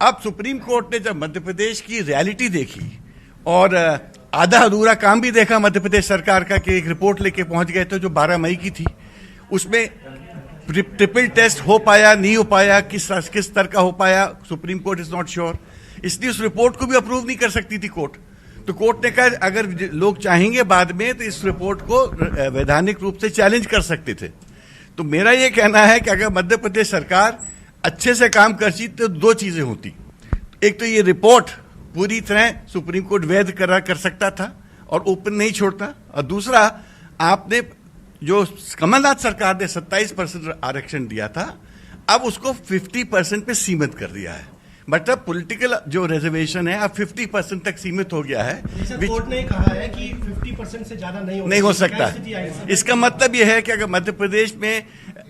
अब supreme court ने जब मध्य प्रदेश की रियलिटी देखी और आधा अधूरा काम भी देखा मध्य प्रदेश सरकार का कि एक रिपोर्ट लेके पहुंच गए थे जो 12 मई की थी, उसमें ट्रिपल टेस्ट हो पाया नहीं हो पाया, किस स्तर का हो पाया, supreme court is not sure, इसलिए उस रिपोर्ट को भी अप्रूव नहीं कर सकती थी कोर्ट। तो कोर्ट ने कहा अगर लोग चाहेंगे बाद में तो इस रिपोर्ट को वैधानिक रूप से चैलेंज कर सकते थे। तो मेरा यह कहना है कि अगर मध्य प्रदेश सरकार अच्छे से काम करती तो दो चीजें होती, एक तो ये रिपोर्ट पूरी तरह सुप्रीम कोर्ट वैध कर सकता था और ओपन नहीं छोड़ता, और दूसरा आपने जो कमलनाथ सरकार ने 27% आरक्षण दिया था अब उसको 50% पे सीमित कर दिया है। मतलब पॉलिटिकल जो रिजर्वेशन है अब 50% तक सीमित हो गया है। कोर्ट ने कहा है कि 50% से ज्यादा नहीं हो सकता। इसका मतलब यह है कि अगर मध्य प्रदेश में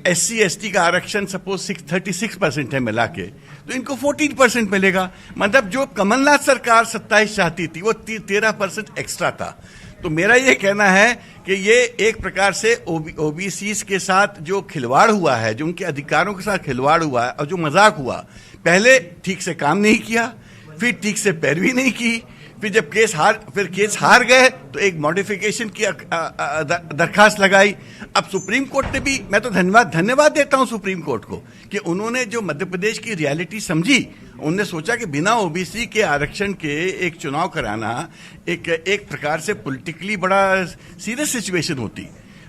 SC ST का आरक्षण सपोज 36% है मिला के, तो इनको 14% मिलेगा। मतलब जो कमलनाथ सरकार 27 चाहती थी वो 13% एक्स्ट्रा था। तो मेरा ये कहना है कि ये एक प्रकार से ओबीसी के साथ जो खिलवाड़ हुआ है, जो उनके अधिकारों के साथ खिलवाड़ हुआ है और जो मजाक हुआ, पहले ठीक से काम नहीं किया, फिर ठीक से पैरवी नहीं की, फिर जब केस हार गए तो एक मॉडिफिकेशन की दरखास्त लगाई। अब सुप्रीम कोर्ट ने भी, मैं तो धन्यवाद देता हूं सुप्रीम कोर्ट को कि उन्होंने जो मध्य प्रदेश की रियलिटी समझी, उन्होंने सोचा कि बिना ओबीसी के आरक्षण के एक चुनाव कराना एक प्रकार से पॉलिटिकली बड़ा सीरियस सिचुएशन होती,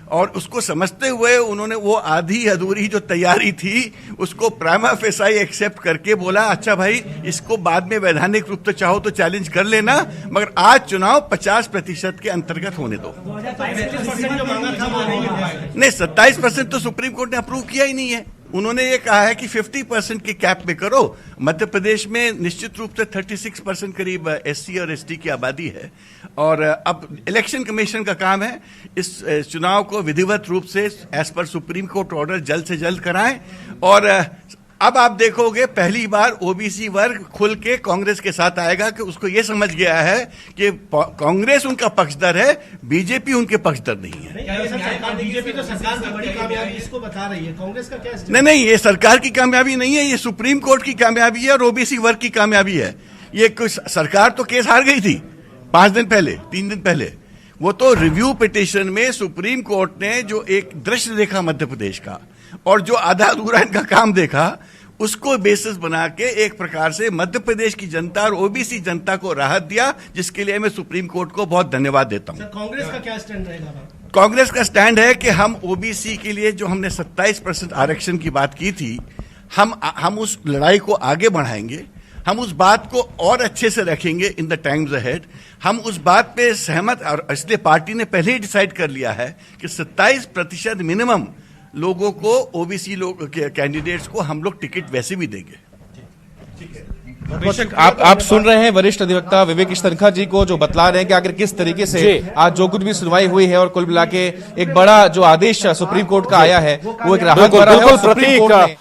और उसको समझते हुए उन्होंने वो आधी अधूरी जो तैयारी थी उसको प्राइमा फेसाई एक्सेप्ट करके बोला अच्छा भाई इसको बाद में वैधानिक रूप से चाहो तो चैलेंज कर लेना, मगर आज चुनाव 50% के अंतर्गत होने दो। नहीं, 27% तो सुप्रीम कोर्ट ने अप्रूव किया ही नहीं है। उन्होंने ये कहा है कि 50% के कैप में करो। मध्य प्रदेश में निश्चित रूप से 36% करीब SC और ST की आबादी है, और अब इलेक्शन कमीशन का काम है इस चुनाव को विधिवत रूप से as per supreme court order जल्द से जल्द कराएं। और अब आप देखोगे पहली बार ओबीसी वर्ग खुल के कांग्रेस के साथ आएगा कि उसको ये समझ गया है कि कांग्रेस उनका पक्षधर है, बीजेपी उनके पक्षधर नहीं है। बीजेपी तो सरकार की बड़ी कामयाबी इसको बता रही है, कांग्रेस का क्या? नहीं, ये सरकार की कामयाबी नहीं है, ये सुप्रीम कोर्ट की कामयाबी है और ओबीसी वर्ग की कामयाबी है। ये कुछ सरकार तो केस हार गई थी 3 दिन पहले। वो तो रिव्यू पिटीशन में सुप्रीम कोर्ट ने जो एक दृश्य देखा मध्य प्रदेश का और जो आधा अधूरा इनका काम देखा, उसको बेसिस बना के एक प्रकार से मध्य प्रदेश की जनता और ओबीसी जनता को राहत दिया, जिसके लिए मैं सुप्रीम कोर्ट को बहुत धन्यवाद देता हूं। कांग्रेस का क्या स्टैंड रहेगा? कांग्रेस का स्टैंड है कि हम ओबीसी के लिए जो हमने 27% आरक्षण की बात की थी, हम उस लड़ाई को आगे बढ़ाएंगे, हम उस बात को और अच्छे से रखेंगे इन द टाइम्स अहेड। हम उस बात पे सहमत, और इसलिए पार्टी ने पहले ही डिसाइड कर लिया है कि 27% मिनिमम लोगों को, ओबीसी लोग कैंडिडेट्स को हम लोग टिकट वैसे भी देंगे। आप सुन रहे हैं वरिष्ठ अधिवक्ता विवेक स्तनखा जी को, जो बतला रहे हैं कि आखिर किस तरीके से आज जो कुछ भी सुनवाई हुई है और कुल मिला के एक बड़ा जो आदेश सुप्रीम कोर्ट का आया है वो एक राहत भरा है। और सुप्रीम कोर्ट